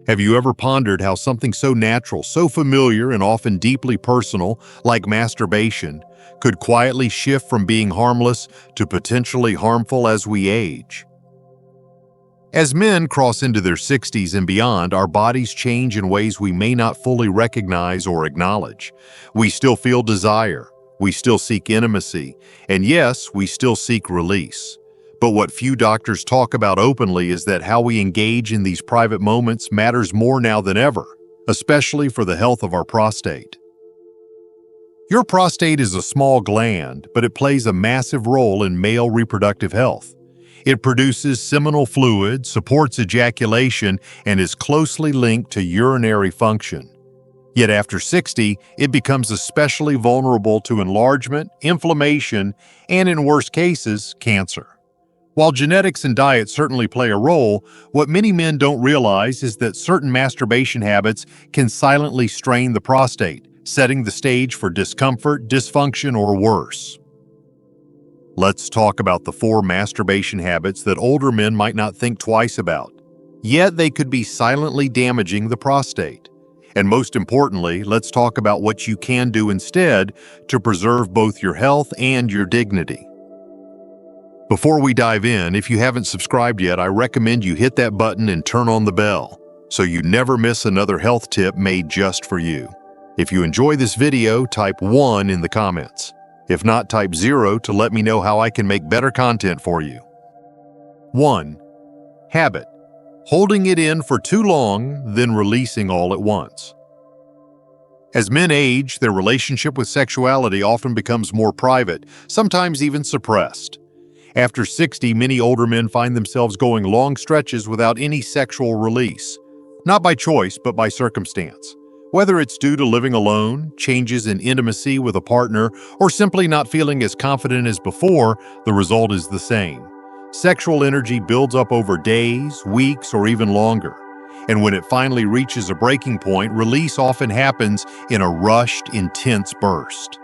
Have you ever pondered how something so natural, so familiar, and often deeply personal, like masturbation, could quietly shift from being harmless to potentially harmful as we age? As men cross into their 60s and beyond, our bodies change in ways we may not fully recognize or acknowledge. We still feel desire, we still seek intimacy, and yes, we still seek release. But what few doctors talk about openly is that how we engage in these private moments matters more now than ever, especially for the health of our prostate. Your prostate is a small gland, but it plays a massive role in male reproductive health. It produces seminal fluid, supports ejaculation, and is closely linked to urinary function. Yet after 60, it becomes especially vulnerable to enlargement, inflammation, and in worst cases, cancer. While genetics and diet certainly play a role, what many men don't realize is that certain masturbation habits can silently strain the prostate, setting the stage for discomfort, dysfunction, or worse. Let's talk about the 4 masturbation habits that older men might not think twice about. Yet they could be silently damaging the prostate. And most importantly, let's talk about what you can do instead to preserve both your health and your dignity. Before we dive in, if you haven't subscribed yet, I recommend you hit that button and turn on the bell so you never miss another health tip made just for you. If you enjoy this video, type 1 in the comments. If not, type 0 to let me know how I can make better content for you. 1. Habit: holding it in for too long, then releasing all at once. As men age, their relationship with sexuality often becomes more private, sometimes even suppressed. After 60, many older men find themselves going long stretches without any sexual release, not by choice, but by circumstance. Whether it's due to living alone, changes in intimacy with a partner, or simply not feeling as confident as before, the result is the same. Sexual energy builds up over days, weeks, or even longer. And when it finally reaches a breaking point, release often happens in a rushed, intense burst.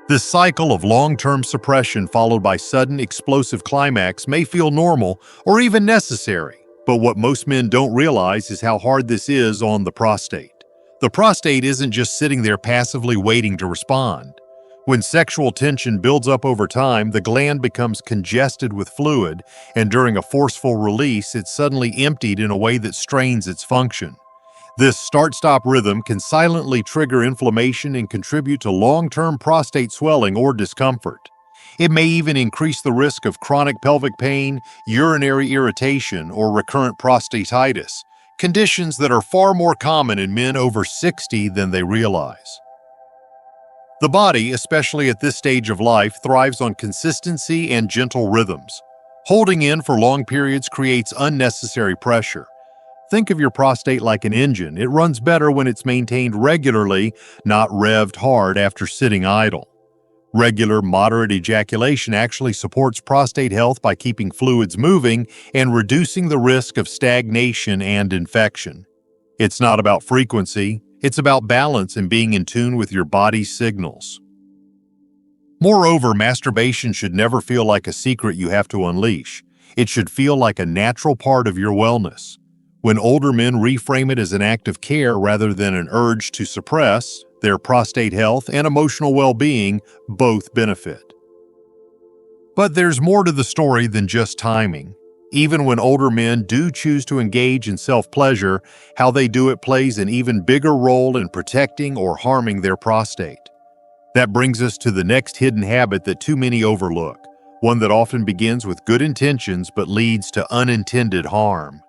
This cycle of long-term suppression followed by sudden, explosive climax may feel normal or even necessary. But what most men don't realize is how hard this is on the prostate. The prostate isn't just sitting there passively waiting to respond. When sexual tension builds up over time, the gland becomes congested with fluid, and during a forceful release, it's suddenly emptied in a way that strains its function. This start-stop rhythm can silently trigger inflammation and contribute to long-term prostate swelling or discomfort. It may even increase the risk of chronic pelvic pain, urinary irritation, or recurrent prostatitis, conditions that are far more common in men over 60 than they realize. The body, especially at this stage of life, thrives on consistency and gentle rhythms. Holding in for long periods creates unnecessary pressure. Think of your prostate like an engine. It runs better when it's maintained regularly, not revved hard after sitting idle. Regular, moderate ejaculation actually supports prostate health by keeping fluids moving and reducing the risk of stagnation and infection. It's not about frequency, it's about balance and being in tune with your body's signals. Moreover, masturbation should never feel like a secret you have to unleash. It should feel like a natural part of your wellness. When older men reframe it as an act of care rather than an urge to suppress, their prostate health and emotional well-being both benefit. But there's more to the story than just timing. Even when older men do choose to engage in self-pleasure, how they do it plays an even bigger role in protecting or harming their prostate. That brings us to the next hidden habit that too many overlook, one that often begins with good intentions but leads to unintended harm.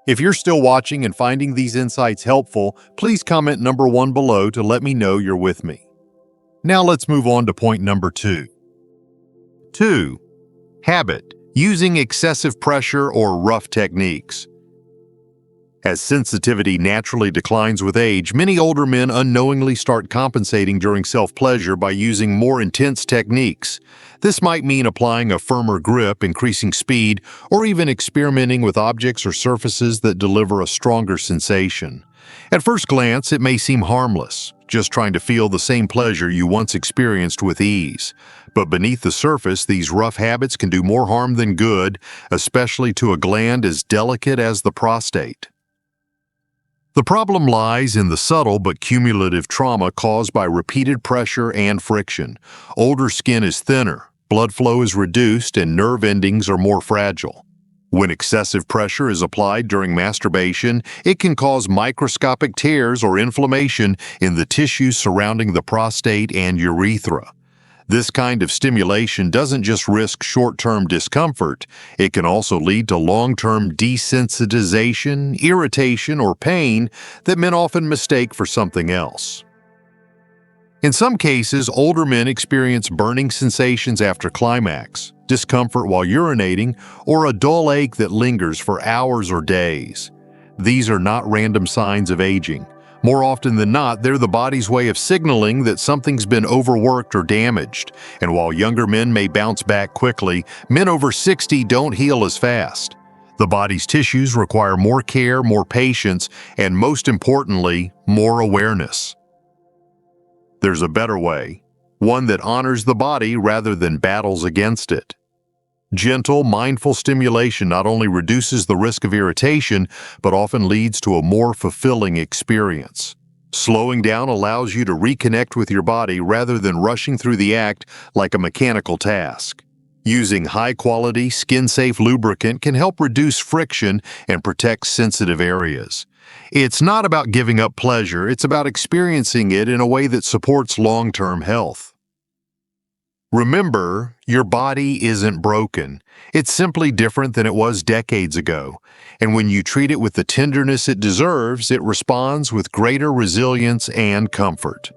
If you're still watching and finding these insights helpful, please comment number 1 below to let me know you're with me. Now let's move on to point number 2. 2. Habit: using excessive pressure or rough techniques. As sensitivity naturally declines with age, many older men unknowingly start compensating during self-pleasure by using more intense techniques. This might mean applying a firmer grip, increasing speed, or even experimenting with objects or surfaces that deliver a stronger sensation. At first glance, it may seem harmless, just trying to feel the same pleasure you once experienced with ease. But beneath the surface, these rough habits can do more harm than good, especially to a gland as delicate as the prostate. The problem lies in the subtle but cumulative trauma caused by repeated pressure and friction. Older skin is thinner, blood flow is reduced, and nerve endings are more fragile. When excessive pressure is applied during masturbation, it can cause microscopic tears or inflammation in the tissues surrounding the prostate and urethra. This kind of stimulation doesn't just risk short-term discomfort, it can also lead to long-term desensitization, irritation, or pain that men often mistake for something else. In some cases, older men experience burning sensations after climax, discomfort while urinating, or a dull ache that lingers for hours or days. These are not random signs of aging. More often than not, they're the body's way of signaling that something's been overworked or damaged. And while younger men may bounce back quickly, men over 60 don't heal as fast. The body's tissues require more care, more patience, and most importantly, more awareness. There's a better way, one that honors the body rather than battles against it. Gentle, mindful stimulation not only reduces the risk of irritation, but often leads to a more fulfilling experience. Slowing down allows you to reconnect with your body rather than rushing through the act like a mechanical task. Using high-quality, skin-safe lubricant can help reduce friction and protect sensitive areas. It's not about giving up pleasure, it's about experiencing it in a way that supports long-term health. Remember, your body isn't broken. It's simply different than it was decades ago. And when you treat it with the tenderness it deserves, it responds with greater resilience and comfort.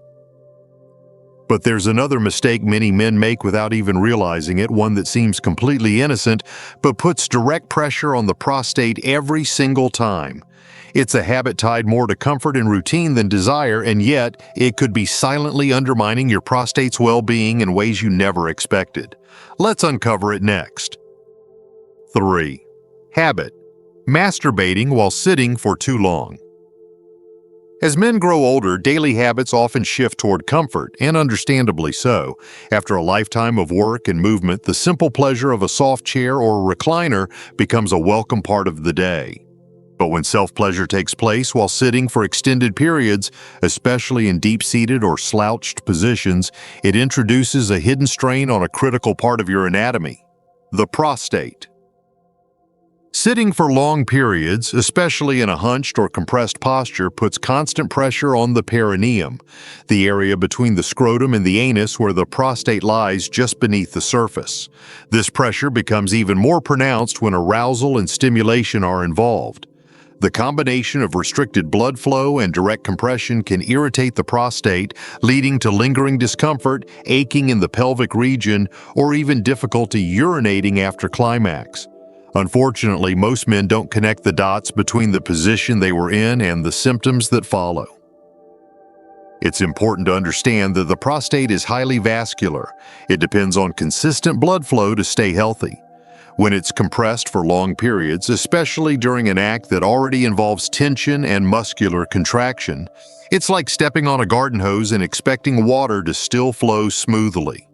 But there's another mistake many men make without even realizing it, one that seems completely innocent, but puts direct pressure on the prostate every single time. It's a habit tied more to comfort and routine than desire, and yet it could be silently undermining your prostate's well-being in ways you never expected. Let's uncover it next. 3. Habit: masturbating while sitting for too long. As men grow older, daily habits often shift toward comfort, and understandably so. After a lifetime of work and movement, the simple pleasure of a soft chair or recliner becomes a welcome part of the day. But when self-pleasure takes place while sitting for extended periods, especially in deep-seated or slouched positions, it introduces a hidden strain on a critical part of your anatomy: the prostate. Sitting for long periods, especially in a hunched or compressed posture, puts constant pressure on the perineum, the area between the scrotum and the anus where the prostate lies just beneath the surface. This pressure becomes even more pronounced when arousal and stimulation are involved. The combination of restricted blood flow and direct compression can irritate the prostate, leading to lingering discomfort, aching in the pelvic region, or even difficulty urinating after climax. Unfortunately, most men don't connect the dots between the position they were in and the symptoms that follow. It's important to understand that the prostate is highly vascular. It depends on consistent blood flow to stay healthy. When it's compressed for long periods, especially during an act that already involves tension and muscular contraction, it's like stepping on a garden hose and expecting water to still flow smoothly.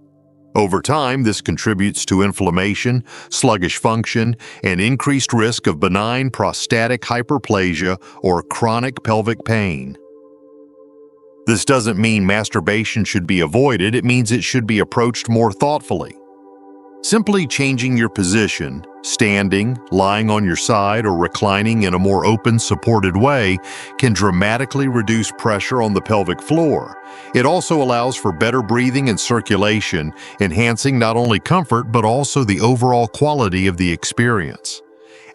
Over time, this contributes to inflammation, sluggish function, and increased risk of benign prostatic hyperplasia or chronic pelvic pain. This doesn't mean masturbation should be avoided, it means it should be approached more thoughtfully. Simply changing your position, standing, lying on your side, or reclining in a more open, supported way can dramatically reduce pressure on the pelvic floor. It also allows for better breathing and circulation, enhancing not only comfort but also the overall quality of the experience.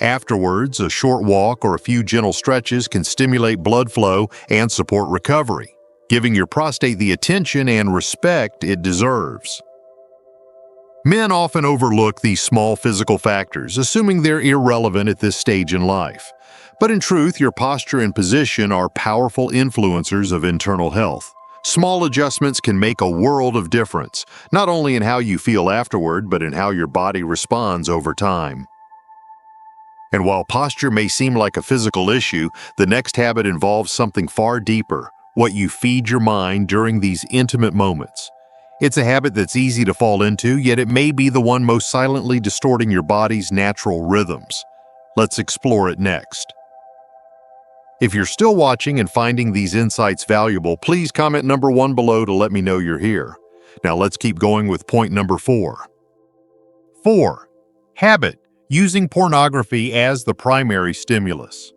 Afterwards, a short walk or a few gentle stretches can stimulate blood flow and support recovery, giving your prostate the attention and respect it deserves. Men often overlook these small physical factors, assuming they're irrelevant at this stage in life. But in truth, your posture and position are powerful influencers of internal health. Small adjustments can make a world of difference, not only in how you feel afterward, but in how your body responds over time. And while posture may seem like a physical issue, the next habit involves something far deeper: what you feed your mind during these intimate moments. It's a habit that's easy to fall into, yet it may be the one most silently distorting your body's natural rhythms. Let's explore it next. If you're still watching and finding these insights valuable, please comment number 1 below to let me know you're here. Now let's keep going with point number 4. 4. Habit: using pornography as the primary stimulus.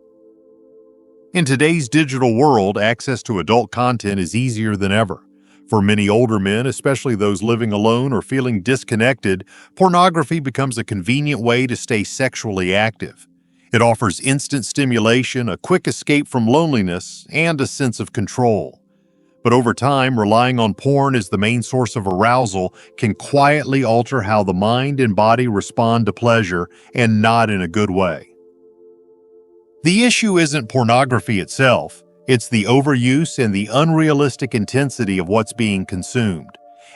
In today's digital world, access to adult content is easier than ever. For many older men, especially those living alone or feeling disconnected, pornography becomes a convenient way to stay sexually active. It offers instant stimulation, a quick escape from loneliness, and a sense of control. But over time, relying on porn as the main source of arousal can quietly alter how the mind and body respond to pleasure, and not in a good way. The issue isn't pornography itself, it's the overuse and the unrealistic intensity of what's being consumed.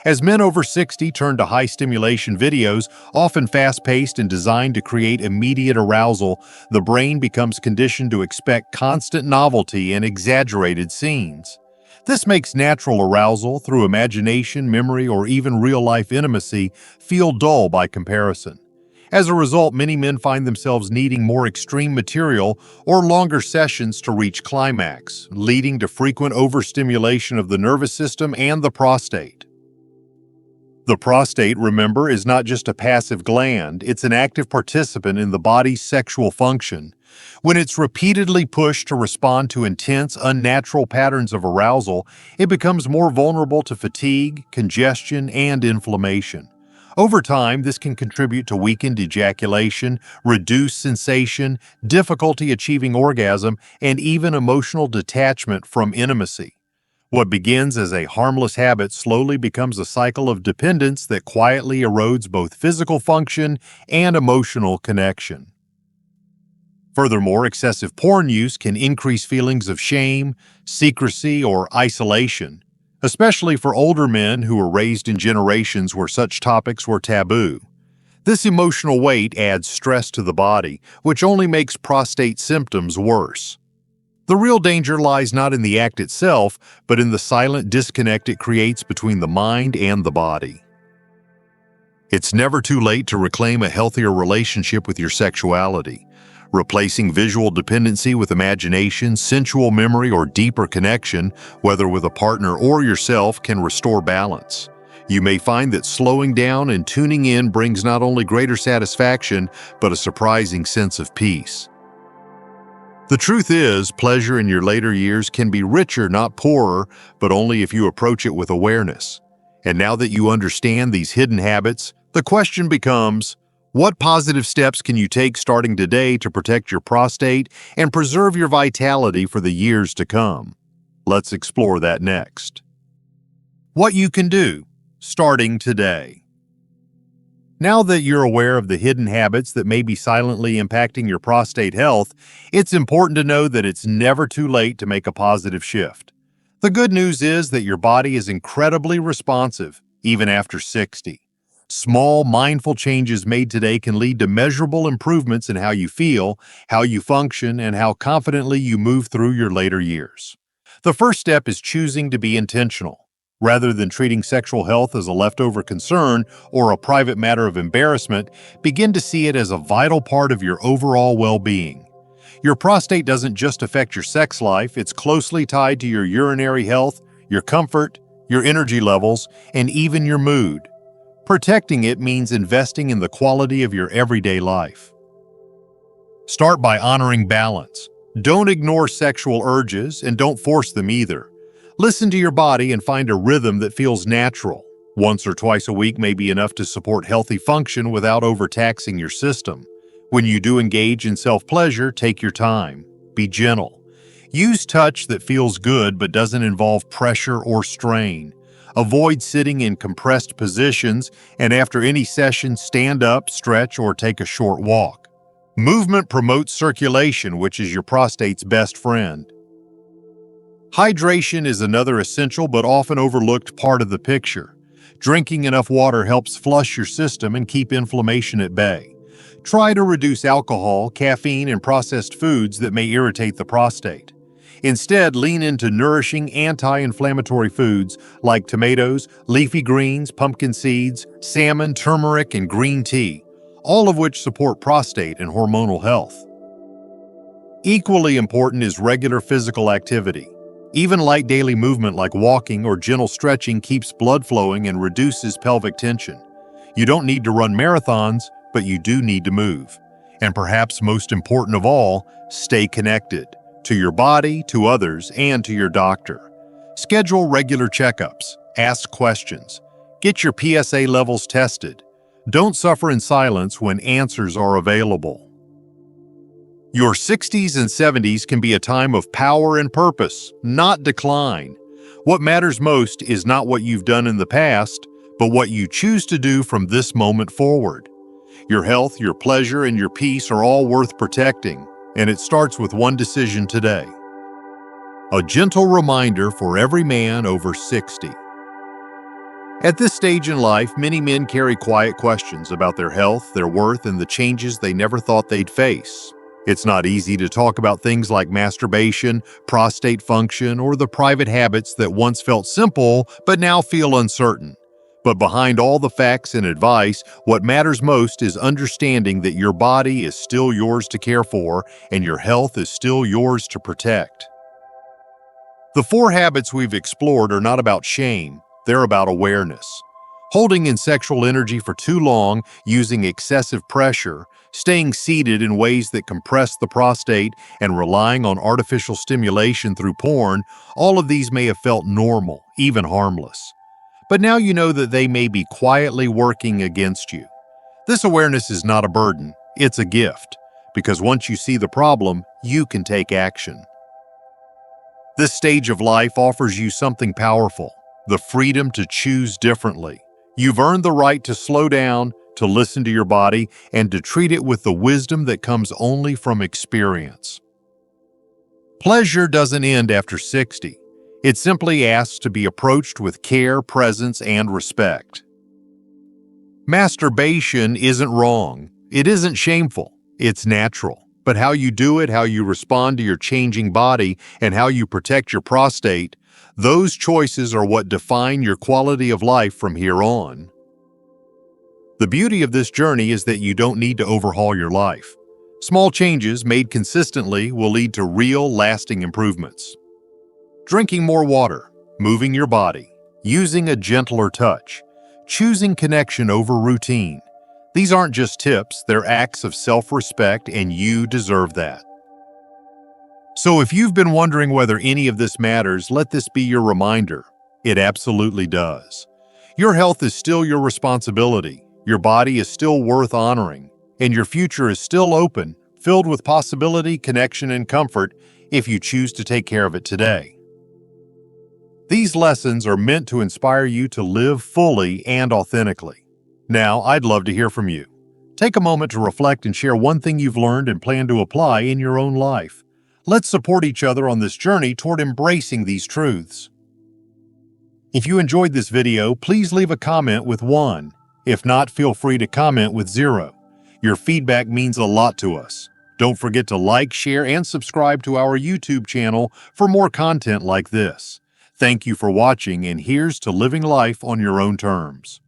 As men over 60 turn to high-stimulation videos, often fast-paced and designed to create immediate arousal, the brain becomes conditioned to expect constant novelty and exaggerated scenes. This makes natural arousal through imagination, memory, or even real-life intimacy feel dull by comparison. As a result, many men find themselves needing more extreme material or longer sessions to reach climax, leading to frequent overstimulation of the nervous system and the prostate. The prostate, remember, is not just a passive gland, it's an active participant in the body's sexual function. When it's repeatedly pushed to respond to intense, unnatural patterns of arousal, it becomes more vulnerable to fatigue, congestion, and inflammation. Over time, this can contribute to weakened ejaculation, reduced sensation, difficulty achieving orgasm, and even emotional detachment from intimacy. What begins as a harmless habit slowly becomes a cycle of dependence that quietly erodes both physical function and emotional connection. Furthermore, excessive porn use can increase feelings of shame, secrecy, or isolation, especially for older men who were raised in generations where such topics were taboo. This emotional weight adds stress to the body, which only makes prostate symptoms worse. The real danger lies not in the act itself, but in the silent disconnect it creates between the mind and the body. It's never too late to reclaim a healthier relationship with your sexuality. Replacing visual dependency with imagination, sensual memory, or deeper connection, whether with a partner or yourself, can restore balance. You may find that slowing down and tuning in brings not only greater satisfaction, but a surprising sense of peace. The truth is, pleasure in your later years can be richer, not poorer, but only if you approach it with awareness. And now that you understand these hidden habits, the question becomes, what positive steps can you take starting today to protect your prostate and preserve your vitality for the years to come? Let's explore that next. What you can do, starting today. Now that you're aware of the hidden habits that may be silently impacting your prostate health, it's important to know that it's never too late to make a positive shift. The good news is that your body is incredibly responsive, even after 60. Small, mindful changes made today can lead to measurable improvements in how you feel, how you function, and how confidently you move through your later years. The first step is choosing to be intentional. Rather than treating sexual health as a leftover concern or a private matter of embarrassment, begin to see it as a vital part of your overall well-being. Your prostate doesn't just affect your sex life, it's closely tied to your urinary health, your comfort, your energy levels, and even your mood. Protecting it means investing in the quality of your everyday life. Start by honoring balance. Don't ignore sexual urges and don't force them either. Listen to your body and find a rhythm that feels natural. Once or twice a week may be enough to support healthy function without overtaxing your system. When you do engage in self-pleasure, take your time. Be gentle. Use touch that feels good but doesn't involve pressure or strain. Avoid sitting in compressed positions, and after any session, stand up, stretch, or take a short walk. Movement promotes circulation, which is your prostate's best friend. Hydration is another essential but often overlooked part of the picture. Drinking enough water helps flush your system and keep inflammation at bay. Try to reduce alcohol, caffeine, and processed foods that may irritate the prostate. Instead, lean into nourishing anti-inflammatory foods like tomatoes, leafy greens, pumpkin seeds, salmon, turmeric, and green tea, all of which support prostate and hormonal health. Equally important is regular physical activity. Even light daily movement like walking or gentle stretching keeps blood flowing and reduces pelvic tension. You don't need to run marathons, but you do need to move. And perhaps most important of all, stay connected to your body, to others, and to your doctor. Schedule regular checkups, ask questions, get your PSA levels tested. Don't suffer in silence when answers are available. Your 60s and 70s can be a time of power and purpose, not decline. What matters most is not what you've done in the past, but what you choose to do from this moment forward. Your health, your pleasure, and your peace are all worth protecting, and it starts with one decision today. A gentle reminder for every man over 60. At this stage in life, many men carry quiet questions about their health, their worth, and the changes they never thought they'd face. It's not easy to talk about things like masturbation, prostate function, or the private habits that once felt simple but now feel uncertain. But behind all the facts and advice, what matters most is understanding that your body is still yours to care for and your health is still yours to protect. The 4 habits we've explored are not about shame, they're about awareness. Holding in sexual energy for too long, using excessive pressure, staying seated in ways that compress the prostate, and relying on artificial stimulation through porn, all of these may have felt normal, even harmless. But now you know that they may be quietly working against you. This awareness is not a burden, it's a gift, because once you see the problem, you can take action. This stage of life offers you something powerful, the freedom to choose differently. You've earned the right to slow down, to listen to your body, and to treat it with the wisdom that comes only from experience. Pleasure doesn't end after 60. It simply asks to be approached with care, presence, and respect. Masturbation isn't wrong. It isn't shameful. It's natural. But how you do it, how you respond to your changing body, and how you protect your prostate, those choices are what define your quality of life from here on. The beauty of this journey is that you don't need to overhaul your life. Small changes made consistently will lead to real, lasting improvements. Drinking more water, moving your body, using a gentler touch, choosing connection over routine. These aren't just tips, they're acts of self-respect, and you deserve that. So if you've been wondering whether any of this matters, let this be your reminder. It absolutely does. Your health is still your responsibility, your body is still worth honoring, and your future is still open, filled with possibility, connection, and comfort if you choose to take care of it today. These lessons are meant to inspire you to live fully and authentically. Now, I'd love to hear from you. Take a moment to reflect and share one thing you've learned and plan to apply in your own life. Let's support each other on this journey toward embracing these truths. If you enjoyed this video, please leave a comment with 1. If not, feel free to comment with 0. Your feedback means a lot to us. Don't forget to like, share, and subscribe to our YouTube channel for more content like this. Thank you for watching, and here's to living life on your own terms.